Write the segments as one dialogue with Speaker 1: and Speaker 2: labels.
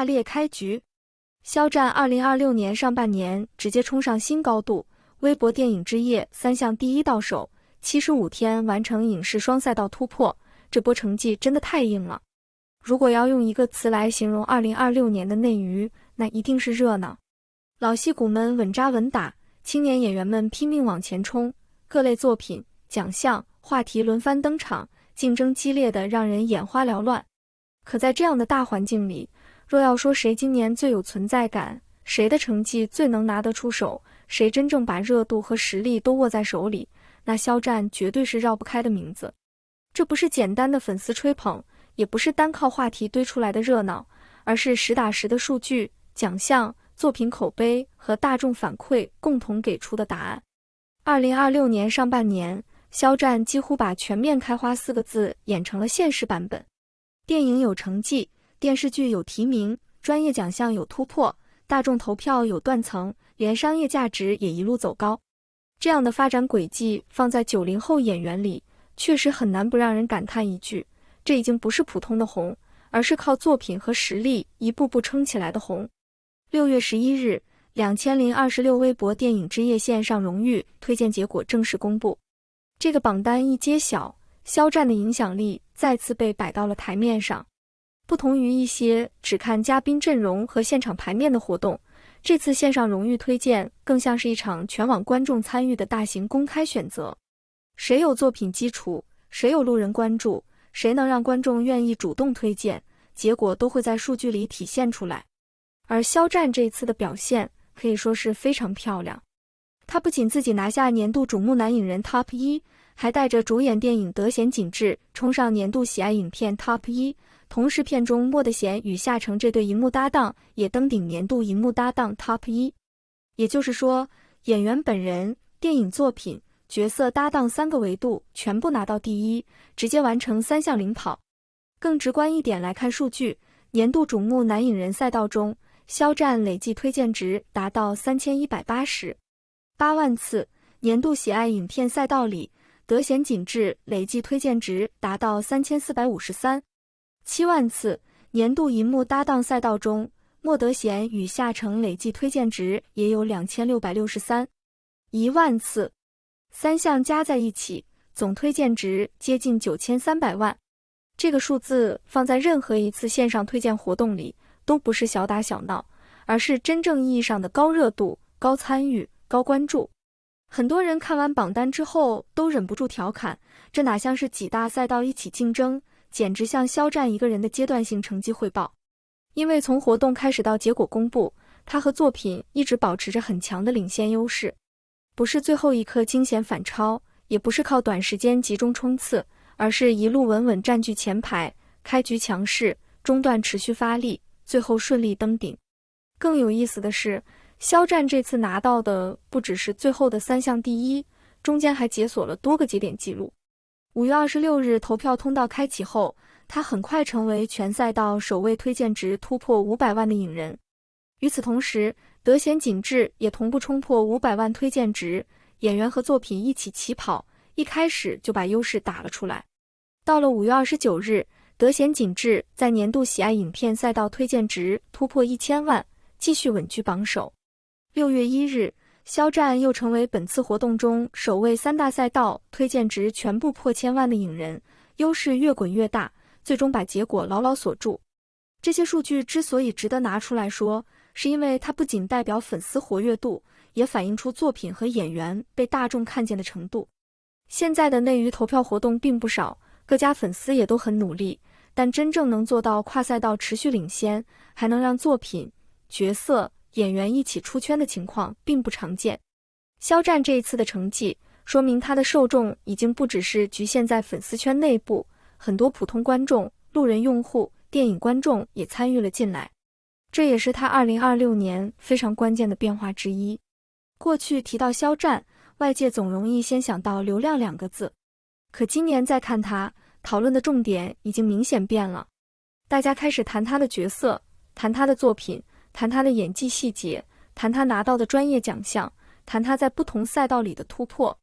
Speaker 1: 烈开局。肖战2026年上半年直接冲上新高度，微博电影之夜3项第一到手，75天完成影视双赛道突破，这波成绩真的太硬了。如果要用一个词来形容2026年的内娱，那一定是热闹。老戏骨们稳扎稳打，青年演员们拼命往前冲，各类作品、奖项、话题轮番登场，竞争激烈的让人眼花缭乱。可在这样的大环境里，若要说谁今年最有存在感，谁的成绩最能拿得出手，谁真正把热度和实力都握在手里，那肖战绝对是绕不开的名字。这不是简单的粉丝吹捧，也不是单靠话题堆出来的热闹，而是实打实的数据、奖项、作品口碑和大众反馈共同给出的答案。2026年上半年，肖战几乎把全面开花4个字演成了现实版本。电影有成绩，电视剧有提名，专业奖项有突破，大众投票有断层，连商业价值也一路走高。这样的发展轨迹放在90后演员里，确实很难不让人感叹一句，这已经不是普通的红，而是靠作品和实力一步步撑起来的红。6月11日，2026微博电影之夜线上荣誉推荐结果正式公布。这个榜单一揭晓，肖战的影响力再次被摆到了台面上。不同于一些只看嘉宾阵容和现场排面的活动，这次线上荣誉推荐更像是一场全网观众参与的大型公开选择。谁有作品基础，谁有路人关注，谁能让观众愿意主动推荐，结果都会在数据里体现出来。而肖战这一次的表现可以说是非常漂亮。他不仅自己拿下年度瞩目男影人 Top 1，还带着主演电影《德贤景致》冲上年度喜爱影片 Top 1，同时片中莫德贤与夏承这对荧幕搭档也登顶年度荧幕搭档 Top 1。也就是说，演员本人、电影作品、角色搭档3个维度全部拿到第一，直接完成3项领跑。更直观一点来看数据，年度瞩目男影人赛道中，肖战累计推荐值达到3188万次，年度喜爱影片赛道里，德贤景致累计推荐值达到3453万次，年度银幕搭档赛道中，莫德贤与夏承累计推荐值也有2663万次，3项加在一起，总推荐值接近9300万。这个数字放在任何一次线上推荐活动里，都不是小打小闹，而是真正意义上的高热度、高参与、高关注。很多人看完榜单之后都忍不住调侃，这哪像是几大赛道一起竞争，简直像肖战一个人的阶段性成绩汇报。因为从活动开始到结果公布，他和作品一直保持着很强的领先优势，不是最后一刻惊险反超，也不是靠短时间集中冲刺，而是一路稳稳占据前排，开局强势，中段持续发力，最后顺利登顶。更有意思的是，肖战这次拿到的不只是最后的3项第一，中间还解锁了多个节点记录。5月26日投票通道开启后，他很快成为全赛道首位推荐值突破500万的影人。与此同时，德贤景致也同步冲破500万推荐值，演员和作品一起起跑，一开始就把优势打了出来。到了5月29日，德贤景致在年度喜爱影片赛道推荐值突破1000万，继续稳居榜首。6月1日，肖战又成为本次活动中首位3大赛道推荐值全部破1000万的影人，优势越滚越大，最终把结果牢牢锁住。这些数据之所以值得拿出来说，是因为它不仅代表粉丝活跃度，也反映出作品和演员被大众看见的程度。现在的内娱投票活动并不少，各家粉丝也都很努力，但真正能做到跨赛道持续领先，还能让作品、角色、演员一起出圈的情况并不常见。肖战这一次的成绩，说明他的受众已经不只是局限在粉丝圈内部，很多普通观众、路人用户、电影观众也参与了进来。这也是他2026年非常关键的变化之一。过去提到肖战，外界总容易先想到流量2个字，可今年再看他，讨论的重点已经明显变了。大家开始谈他的角色，谈他的作品，谈他的演技细节，谈他拿到的专业奖项，谈他在不同赛道里的突破。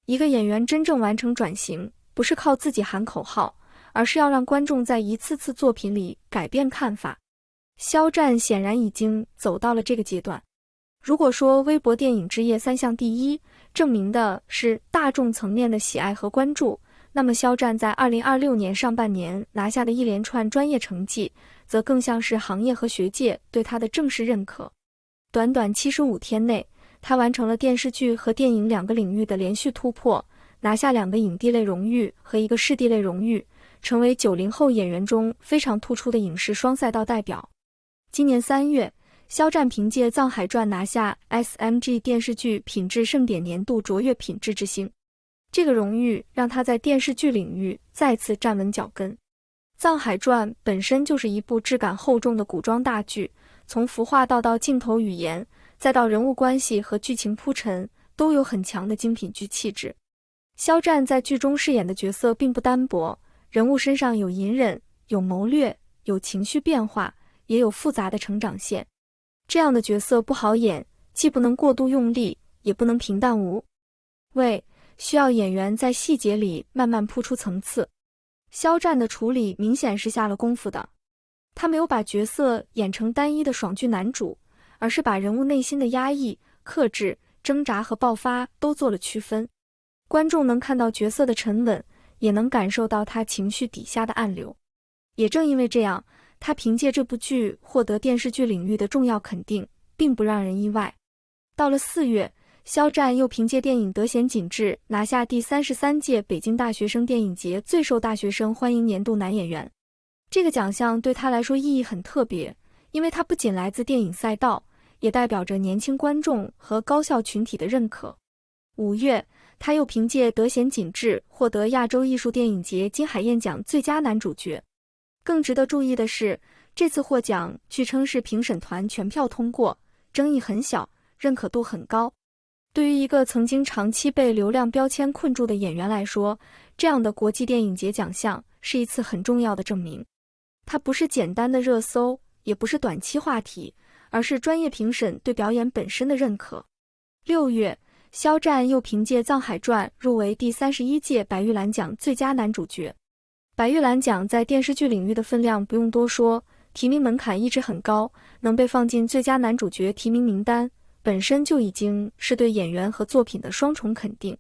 Speaker 1: 一个演员真正完成转型，不是靠自己喊口号，而是要让观众在一次次作品里改变看法。肖战显然已经走到了这个阶段。如果说微博电影之夜3项第一，证明的是大众层面的喜爱和关注，那么肖战在2026年上半年拿下的一连串专业成绩，则更像是行业和学界对他的正式认可。短短75天内，他完成了电视剧和电影2个领域的连续突破，拿下2个影帝类荣誉和1个视帝类荣誉，成为90后演员中非常突出的影视双赛道代表。今年3月，肖战凭借《藏海传》拿下 SMG 电视剧品质盛典年度卓越品质之星，这个荣誉让他在电视剧领域再次站稳脚跟。《藏海传》本身就是一部质感厚重的古装大剧，从服化道到镜头语言，再到人物关系和剧情铺陈，都有很强的精品剧气质。肖战在剧中饰演的角色并不单薄，人物身上有隐忍，有谋略，有情绪变化，也有复杂的成长线。这样的角色不好演，既不能过度用力，也不能平淡无味，需要演员在细节里慢慢铺出层次。肖战的处理明显是下了功夫的，他没有把角色演成单一的爽剧男主，而是把人物内心的压抑、克制、挣扎和爆发都做了区分。观众能看到角色的沉稳，也能感受到他情绪底下的暗流。也正因为这样，他凭借这部剧获得电视剧领域的重要肯定，并不让人意外。到了4月，肖战又凭借电影《德贤锦志》拿下第33届北京大学生电影节最受大学生欢迎年度男演员。这个奖项对他来说意义很特别，因为他不仅来自电影赛道，也代表着年轻观众和高校群体的认可。5月，他又凭借《德贤锦志》获得亚洲艺术电影节金海燕奖最佳男主角。更值得注意的是，这次获奖据称是评审团全票通过，争议很小，认可度很高。对于一个曾经长期被流量标签困住的演员来说，这样的国际电影节奖项是一次很重要的证明。它不是简单的热搜，也不是短期话题，而是专业评审对表演本身的认可。6月，肖战又凭借《藏海传》入围第31届白玉兰奖最佳男主角。白玉兰奖在电视剧领域的分量不用多说，提名门槛一直很高，能被放进最佳男主角提名名单，本身就已经是对演员和作品的双重肯定。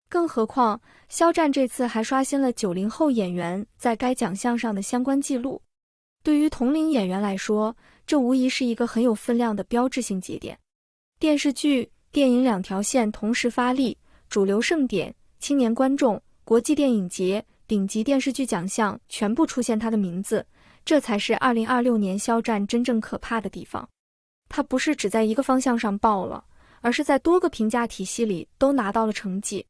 Speaker 1: 更何况，肖战这次还刷新了90后演员在该奖项上的相关记录。对于同龄演员来说，这无疑是一个很有分量的标志性节点。电视剧、电影2条线同时发力，主流盛典、青年观众、国际电影节、顶级电视剧奖项全部出现他的名字，这才是2026年肖战真正可怕的地方。他不是只在一个方向上爆了，而是在多个评价体系里都拿到了成绩。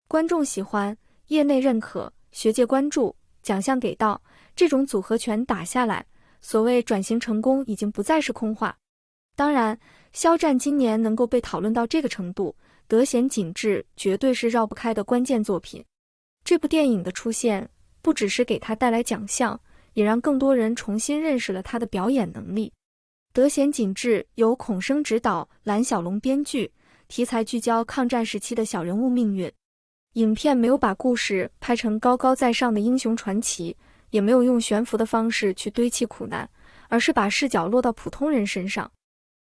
Speaker 1: 观众喜欢，业内认可，学界关注，奖项给到，这种组合拳打下来，所谓转型成功已经不再是空话。当然，肖战今年能够被讨论到这个程度，德贤锦志绝对是绕不开的关键作品。这部电影的出现，不只是给他带来奖项，也让更多人重新认识了他的表演能力。德贤锦志由孔生执导，蓝小龙编剧，题材聚焦抗战时期的小人物命运。影片没有把故事拍成高高在上的英雄传奇，也没有用悬浮的方式去堆砌苦难，而是把视角落到普通人身上。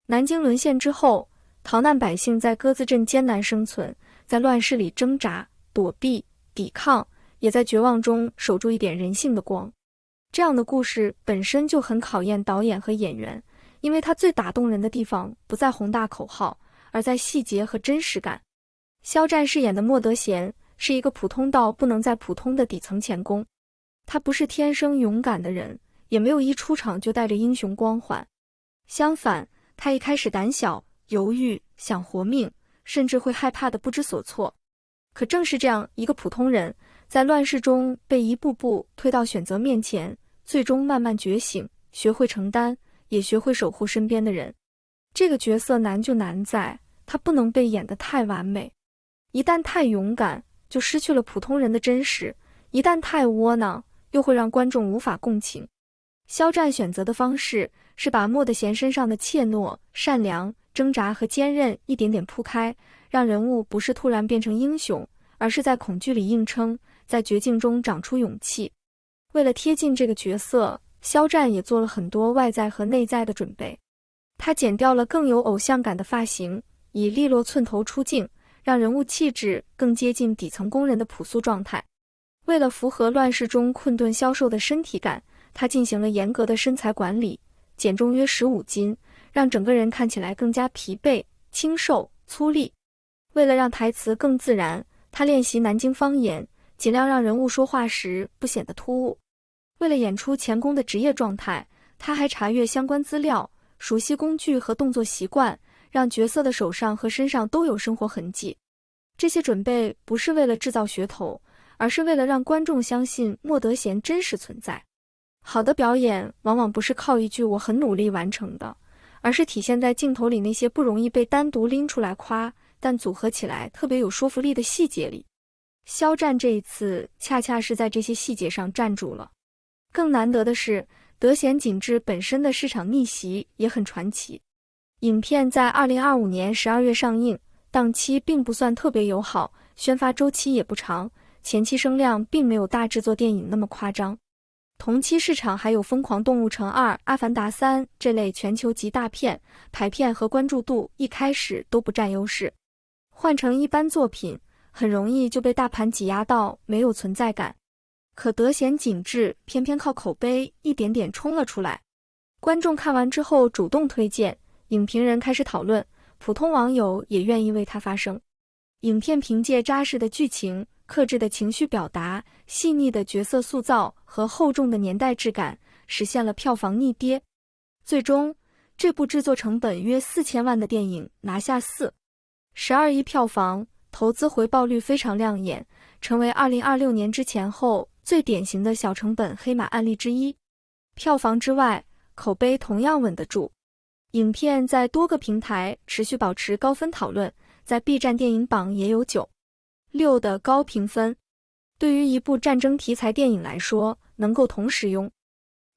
Speaker 1: 南京沦陷之后，逃难百姓在鸽子镇艰难生存，在乱世里挣扎、躲避、抵抗，也在绝望中守住一点人性的光。这样的故事本身就很考验导演和演员，因为它最打动人的地方不在宏大口号，而在细节和真实感。肖战饰演的莫德贤是一个普通到不能再普通的底层钳工，他不是天生勇敢的人，也没有一出场就带着英雄光环。相反，他一开始胆小、犹豫，想活命，甚至会害怕的不知所措。可正是这样一个普通人，在乱世中被一步步推到选择面前，最终慢慢觉醒，学会承担，也学会守护身边的人。这个角色难就难在，他不能被演得太完美。一旦太勇敢，就失去了普通人的真实；一旦太窝囊，又会让观众无法共情。肖战选择的方式是把莫德贤身上的怯懦、善良、挣扎和坚韧一点点铺开，让人物不是突然变成英雄，而是在恐惧里硬撑，在绝境中长出勇气。为了贴近这个角色，肖战也做了很多外在和内在的准备。他剪掉了更有偶像感的发型，以利落寸头出镜，让人物气质更接近底层工人的朴素状态。为了符合乱世中困顿消瘦的身体感，他进行了严格的身材管理，减重约15斤，让整个人看起来更加疲惫、清瘦、粗粝。为了让台词更自然，他练习南京方言，尽量让人物说话时不显得突兀。为了演出钳工的职业状态，他还查阅相关资料，熟悉工具和动作习惯，让角色的手上和身上都有生活痕迹。这些准备不是为了制造噱头，而是为了让观众相信莫德贤真实存在。好的表演往往不是靠一句“我很努力”完成的，而是体现在镜头里那些不容易被单独拎出来夸，但组合起来特别有说服力的细节里。肖战这一次恰恰是在这些细节上站住了。更难得的是，德贤景致本身的市场逆袭也很传奇。影片在2025年12月上映，档期并不算特别友好，宣发周期也不长，前期声量并没有大制作电影那么夸张。同期市场还有《疯狂动物城2》《阿凡达3》这类全球级大片，排片和关注度一开始都不占优势。换成一般作品，很容易就被大盘挤压到没有存在感。可德贤景致偏偏靠口碑一点点冲了出来，观众看完之后主动推荐，影评人开始讨论，普通网友也愿意为他发声。影片凭借扎实的剧情、克制的情绪表达、细腻的角色塑造和厚重的年代质感，实现了票房逆跌。最终，这部制作成本约4000万的电影拿下4.12亿票房，投资回报率非常亮眼，成为2026年之前后最典型的小成本黑马案例之一。票房之外，口碑同样稳得住。影片在多个平台持续保持高分讨论，在 B 站电影榜也有9.6的高评分。对于一部战争题材电影来说，能够同时拥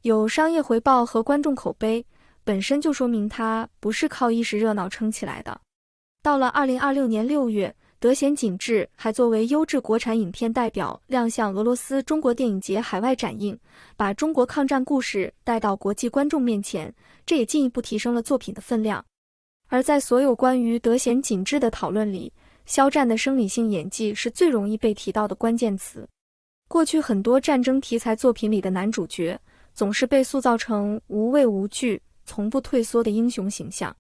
Speaker 1: 有商业回报和观众口碑，本身就说明它不是靠一时热闹撑起来的。到了2026年6月，德贤景致还作为优质国产影片代表亮相俄罗斯中国电影节海外展映，把中国抗战故事带到国际观众面前，这也进一步提升了作品的分量。而在所有关于德贤景致的讨论里，肖战的生理性演技是最容易被提到的关键词。过去很多战争题材作品里的男主角总是被塑造成无畏无惧、从不退缩的英雄形象，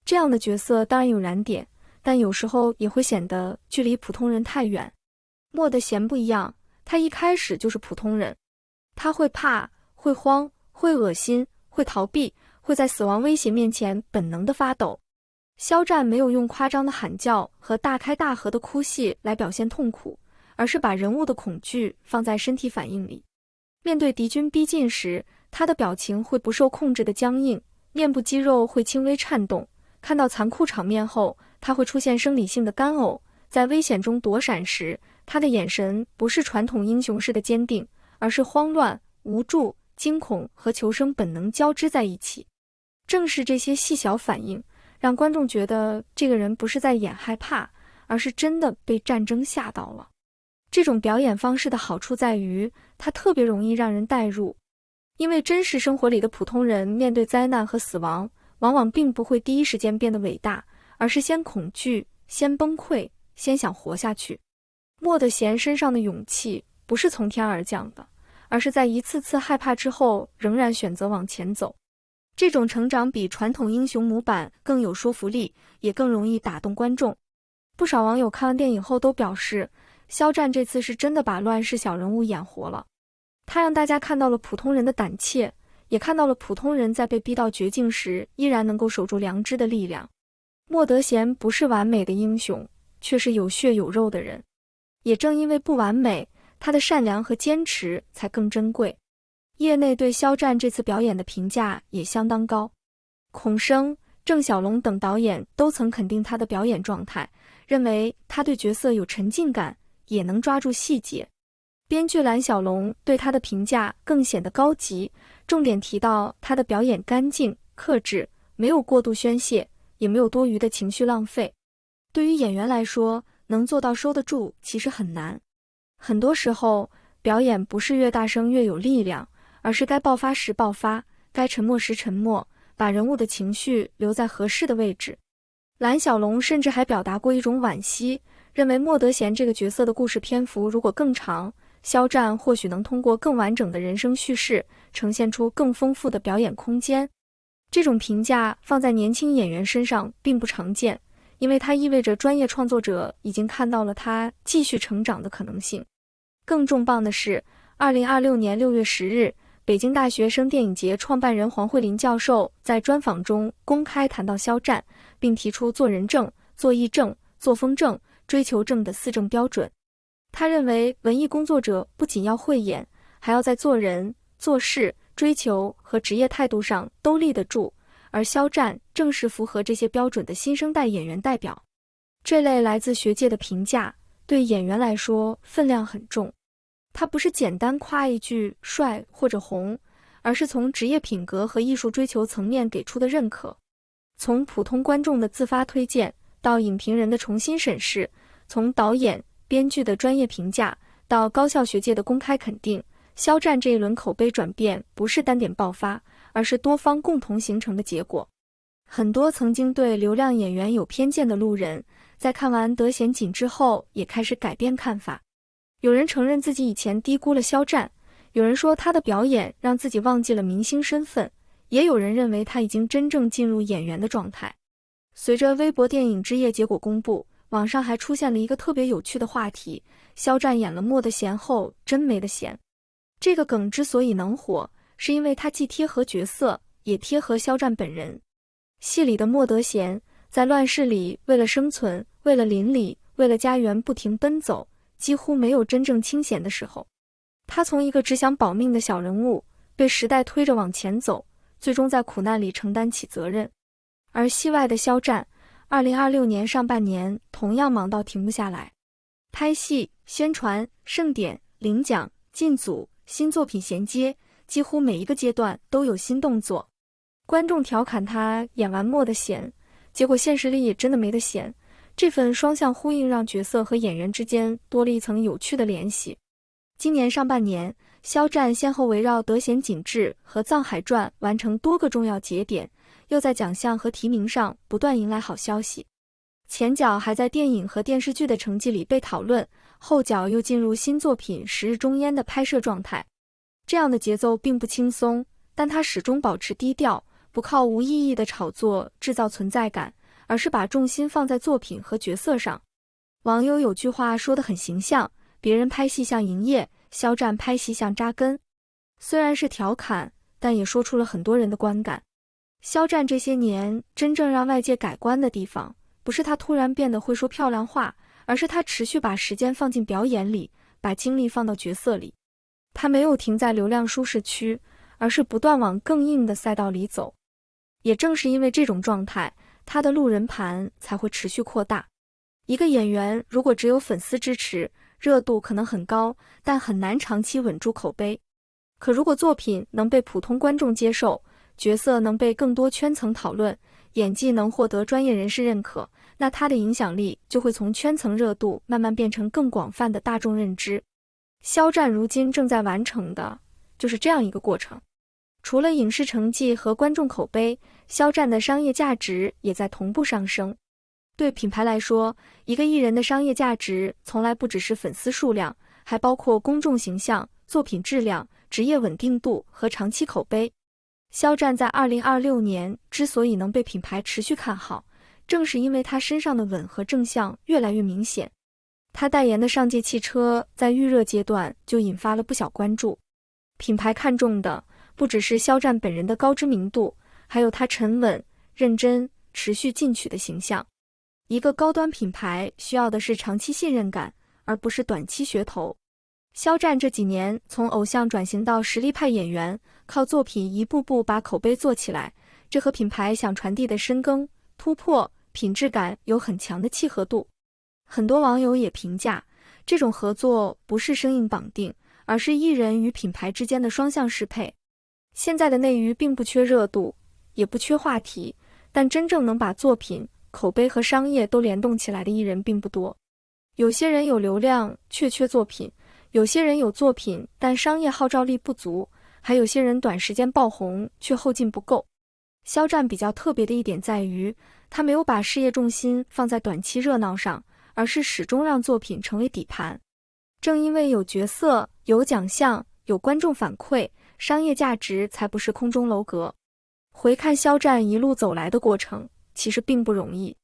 Speaker 1: 这样的角色当然有燃点，但有时候也会显得距离普通人太远。莫德贤不一样，他一开始就是普通人，他会怕，会慌，会恶心，会逃避，会在死亡威胁面前本能的发抖。肖战没有用夸张的喊叫和大开大合的哭戏来表现痛苦，而是把人物的恐惧放在身体反应里。面对敌军逼近时，他的表情会不受控制的僵硬，面部肌肉会轻微颤动。看到残酷场面后，他会出现生理性的干呕。在危险中躲闪时，他的眼神不是传统英雄式的坚定，而是慌乱、无助、惊恐和求生本能交织在一起。正是这些细小反应，让观众觉得这个人不是在演害怕，而是真的被战争吓到了。这种表演方式的好处在于，它特别容易让人代入，因为真实生活里的普通人面对灾难和死亡，往往并不会第一时间变得伟大，而是先恐惧，先崩溃，先想活下去。莫德贤身上的勇气不是从天而降的，而是在一次次害怕之后仍然选择往前走。这种成长比传统英雄模板更有说服力，也更容易打动观众。不少网友看完电影后都表示，肖战这次是真的把乱世小人物演活了。他让大家看到了普通人的胆怯，也看到了普通人在被逼到绝境时依然能够守住良知的力量。莫德贤不是完美的英雄，却是有血有肉的人。也正因为不完美，他的善良和坚持才更珍贵。业内对肖战这次表演的评价也相当高，孔生、郑晓龙等导演都曾肯定他的表演状态，认为他对角色有沉浸感，也能抓住细节。编剧蓝小龙对他的评价更显得高级，重点提到他的表演干净、克制，没有过度宣泄，也没有多余的情绪浪费。对于演员来说，能做到收得住其实很难。很多时候，表演不是越大声越有力量，而是该爆发时爆发，该沉默时沉默，把人物的情绪留在合适的位置。蓝小龙甚至还表达过一种惋惜，认为莫德贤这个角色的故事篇幅如果更长，肖战或许能通过更完整的人生叙事，呈现出更丰富的表演空间。这种评价放在年轻演员身上并不常见，因为它意味着专业创作者已经看到了他继续成长的可能性。更重磅的是，2026年6月10日，北京大学生电影节创办人黄慧林教授在专访中公开谈到肖战，并提出做人正、做艺正、作风正、追求正的4正标准。他认为文艺工作者不仅要会演，还要在做人、做事、追求和职业态度上都立得住，而肖战正是符合这些标准的新生代演员代表。这类来自学界的评价对演员来说分量很重，它不是简单夸一句帅或者红，而是从职业品格和艺术追求层面给出的认可。从普通观众的自发推荐到影评人的重新审视，从导演、编剧的专业评价到高校学界的公开肯定，肖战这一轮口碑转变不是单点爆发，而是多方共同形成的结果。很多曾经对流量演员有偏见的路人，在看完《德贤锦之后也开始改变看法。有人承认自己以前低估了肖战，有人说他的表演让自己忘记了明星身份，也有人认为他已经真正进入演员的状态。随着微博电影之夜结果公布，网上还出现了一个特别有趣的话题：肖战演了莫德贤后真没得闲。这个梗之所以能火，是因为它既贴合角色，也贴合肖战本人。戏里的莫德贤在乱世里为了生存，为了邻里，为了家园不停奔走，几乎没有真正清闲的时候。他从一个只想保命的小人物，被时代推着往前走，最终在苦难里承担起责任。而戏外的肖战，2026年上半年同样忙到停不下来，拍戏、宣传、盛典、领奖、进组、新作品衔接，几乎每一个阶段都有新动作。观众调侃他演完莫得闲，结果现实里也真的没得闲。这份双向呼应让角色和演员之间多了一层有趣的联系。今年上半年，肖战先后围绕《德贤锦志》和《藏海传》完成多个重要节点，又在奖项和提名上不断迎来好消息。前脚还在电影和电视剧的成绩里被讨论，后脚又进入新作品时日中焉的拍摄状态。这样的节奏并不轻松，但他始终保持低调，不靠无意义的炒作制造存在感，而是把重心放在作品和角色上。网友有句话说得很形象，别人拍戏像营业，肖战拍戏像扎根。虽然是调侃，但也说出了很多人的观感。肖战这些年真正让外界改观的地方，不是他突然变得会说漂亮话，而是他持续把时间放进表演里，把精力放到角色里。他没有停在流量舒适区，而是不断往更硬的赛道里走。也正是因为这种状态，他的路人盘才会持续扩大。一个演员如果只有粉丝支持，热度可能很高，但很难长期稳住口碑。可如果作品能被普通观众接受，角色能被更多圈层讨论，演技能获得专业人士认可，那他的影响力就会从圈层热度慢慢变成更广泛的大众认知。肖战如今正在完成的就是这样一个过程。除了影视成绩和观众口碑，肖战的商业价值也在同步上升。对品牌来说，一个艺人的商业价值从来不只是粉丝数量，还包括公众形象、作品质量、职业稳定度和长期口碑。肖战在2026年之所以能被品牌持续看好，正是因为他身上的稳和正向越来越明显。他代言的上汽汽车在预热阶段就引发了不小关注。品牌看重的不只是肖战本人的高知名度，还有他沉稳、认真、持续进取的形象。一个高端品牌需要的是长期信任感，而不是短期噱头。肖战这几年从偶像转型到实力派演员，靠作品一步步把口碑做起来，这和品牌想传递的深耕、突破、品质感有很强的契合度。很多网友也评价，这种合作不是生硬绑定，而是艺人与品牌之间的双向适配。现在的内娱并不缺热度，也不缺话题，但真正能把作品、口碑和商业都联动起来的艺人并不多。有些人有流量却缺作品，有些人有作品但商业号召力不足，还有些人短时间爆红却后劲不够。肖战比较特别的一点在于，他没有把事业重心放在短期热闹上，而是始终让作品成为底盘。正因为有角色、有奖项、有观众反馈，商业价值才不是空中楼阁。回看肖战一路走来的过程，其实并不容易。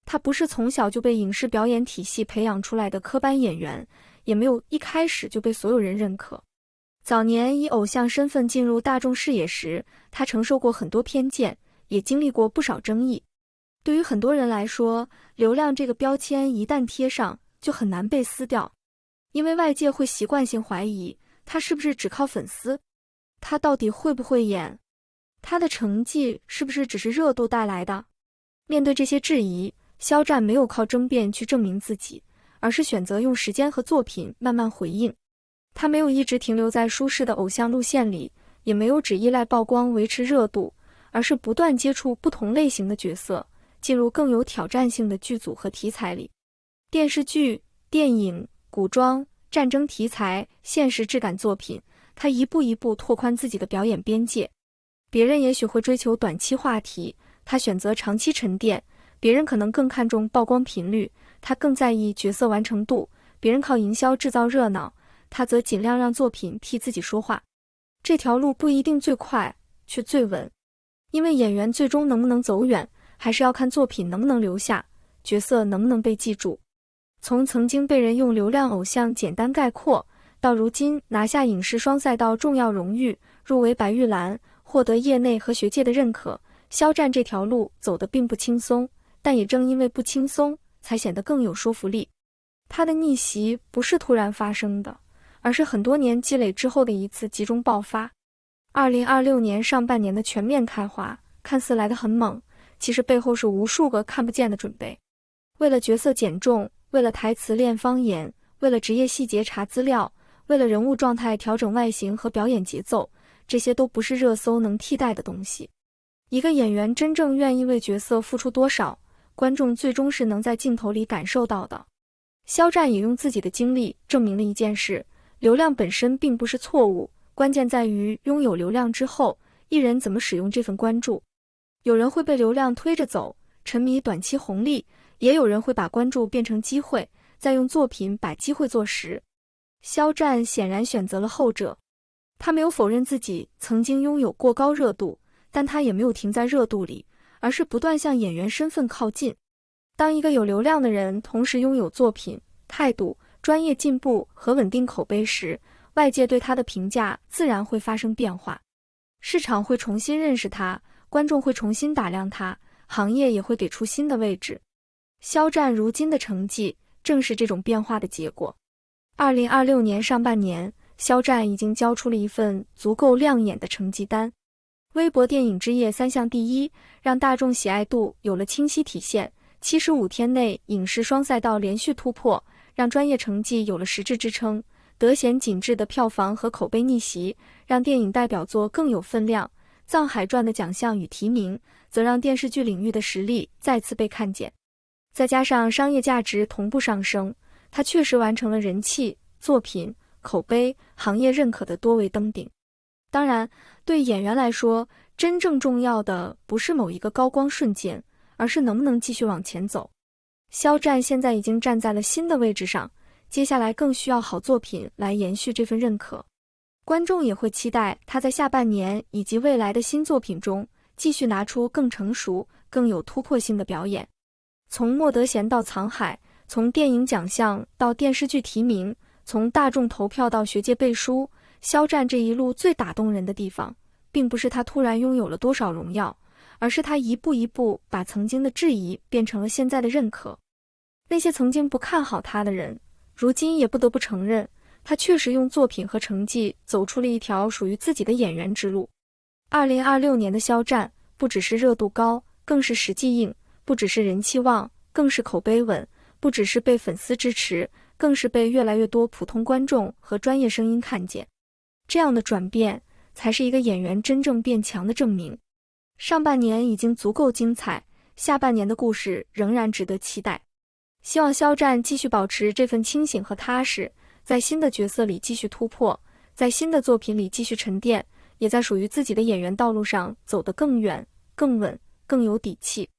Speaker 1: 他不是从小就被影视表演体系培养出来的科班演员，也没有一开始就被所有人认可。早年以偶像身份进入大众视野时，他承受过很多偏见，也经历过不少争议。对于很多人来说，流量这个标签一旦贴上，就很难被撕掉，因为外界会习惯性怀疑他是不是只靠粉丝，他到底会不会演，他的成绩是不是只是热度带来的。面对这些质疑，肖战没有靠争辩去证明自己，而是选择用时间和作品慢慢回应。他没有一直停留在舒适的偶像路线里，也没有只依赖曝光维持热度，而是不断接触不同类型的角色，进入更有挑战性的剧组和题材里。电视剧、电影、古装、战争题材、现实质感作品，他一步一步拓宽自己的表演边界。别人也许会追求短期话题，他选择长期沉淀。别人可能更看重曝光频率，他更在意角色完成度。别人靠营销制造热闹，他则尽量让作品替自己说话。这条路不一定最快，却最稳。因为演员最终能不能走远，还是要看作品能不能留下，角色能不能被记住。从曾经被人用流量偶像简单概括，到如今拿下影视双赛道重要荣誉，入围白玉兰，获得业内和学界的认可，肖战这条路走得并不轻松。但也正因为不轻松，才显得更有说服力。他的逆袭不是突然发生的，而是很多年积累之后的一次集中爆发。2026年上半年的全面开花，看似来得很猛，其实背后是无数个看不见的准备。为了角色减重，为了台词练方言，为了职业细节查资料，为了人物状态调整外形和表演节奏，这些都不是热搜能替代的东西。一个演员真正愿意为角色付出多少，观众最终是能在镜头里感受到的。肖战也用自己的经历证明了一件事：流量本身并不是错误，关键在于拥有流量之后，艺人怎么使用这份关注。有人会被流量推着走，沉迷短期红利，也有人会把关注变成机会，再用作品把机会做实。肖战显然选择了后者。他没有否认自己曾经拥有过高热度，但他也没有停在热度里，而是不断向演员身份靠近。当一个有流量的人同时拥有作品、态度、专业进步和稳定口碑时，外界对他的评价自然会发生变化。市场会重新认识他，观众会重新打量他，行业也会给出新的位置。肖战如今的成绩正是这种变化的结果。2026年上半年，肖战已经交出了一份足够亮眼的成绩单。微博电影之夜3项第一，让大众喜爱度有了清晰体现。75天内影视双赛道连续突破，让专业成绩有了实质支撑。得闲紧致的票房和口碑逆袭，让电影代表作更有分量。藏海传的奖项与提名，则让电视剧领域的实力再次被看见。再加上商业价值同步上升，它确实完成了人气、作品、口碑、行业认可的多维登顶。当然，对演员来说，真正重要的不是某一个高光瞬间，而是能不能继续往前走。肖战现在已经站在了新的位置上，接下来更需要好作品来延续这份认可。观众也会期待他在下半年以及未来的新作品中，继续拿出更成熟、更有突破性的表演。从莫德贤到藏海，从电影奖项到电视剧提名，从大众投票到学界背书，肖战这一路最打动人的地方，并不是他突然拥有了多少荣耀，而是他一步一步把曾经的质疑变成了现在的认可。那些曾经不看好他的人，如今也不得不承认，他确实用作品和成绩走出了一条属于自己的演员之路。2026年的肖战，不只是热度高，更是实际硬；不只是人气旺，更是口碑稳；不只是被粉丝支持，更是被越来越多普通观众和专业声音看见。这样的转变，才是一个演员真正变强的证明。上半年已经足够精彩，下半年的故事仍然值得期待。希望肖战继续保持这份清醒和踏实，在新的角色里继续突破，在新的作品里继续沉淀，也在属于自己的演员道路上走得更远、更稳、更有底气。